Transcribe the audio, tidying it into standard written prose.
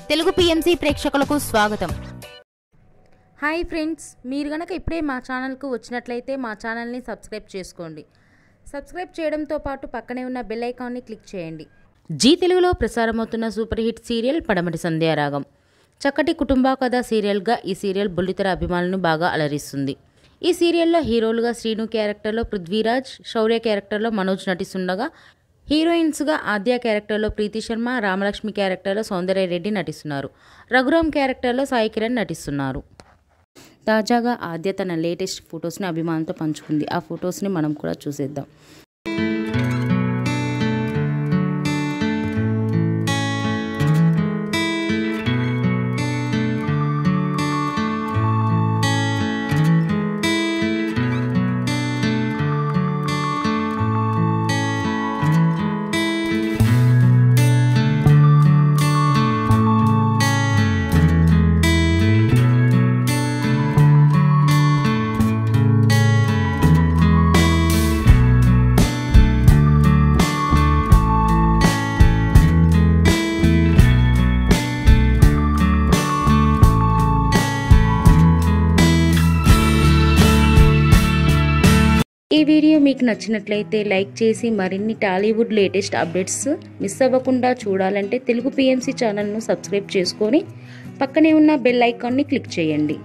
Telugu PMC ప్రేక్షకులకు స్వాగతం. Hi friends, మీరు గనక ఇప్పుడే మా ఛానల్కు వచ్చినట్లయితే మా ఛానల్ని సబ్స్క్రైబ్ చేసుకోండి. సబ్స్క్రైబ్ చేయడంతో పాటు పక్కనే ఉన్న బెల్ ఐకాన్ని క్లిక్ చేయండి. జీ తెలుగులో ప్రసారమవుతున్న సూపర్ హిట్ సీరియల్ పడమటి సంధ్యారాగం. చక్కటి కుటుంబ కథ సీరియల్గా ఈ సీరియల్ బుల్లితెర అభిమానులను బాగా అలరిస్తుంది. ఈ సీరియల్లో హీరోలుగా శ్రీను క్యారెక్టర్లో పృథ్వీరాజ్, శౌర్య క్యారెక్టర్లో మనోజ్ నటిస్తుండగా హీరోయిన్స్గా ఆద్య క్యారెక్టర్లో ప్రీతి శర్మ, రామలక్ష్మి క్యారెక్టర్లో సౌందర్య రెడ్డి నటిస్తున్నారు. రఘురామ్ క్యారెక్టర్లో సాయి కిరణ్ నటిస్తున్నారు. తాజాగా ఆద్య తన లేటెస్ట్ ఫొటోస్ని అభిమానులతో పంచుకుంది. ఆ ఫొటోస్ని మనం కూడా చూసేద్దాం. ఈ వీడియో మీకు నచ్చినట్లయితే లైక్ చేసి మరిన్ని టాలీవుడ్ లేటెస్ట్ అప్డేట్స్ మిస్ అవ్వకుండా చూడాలంటే తెలుగు పిఎంసి ఛానల్ను సబ్స్క్రైబ్ చేసుకొని పక్కనే ఉన్న బెల్ ఐకాన్ని క్లిక్ చేయండి.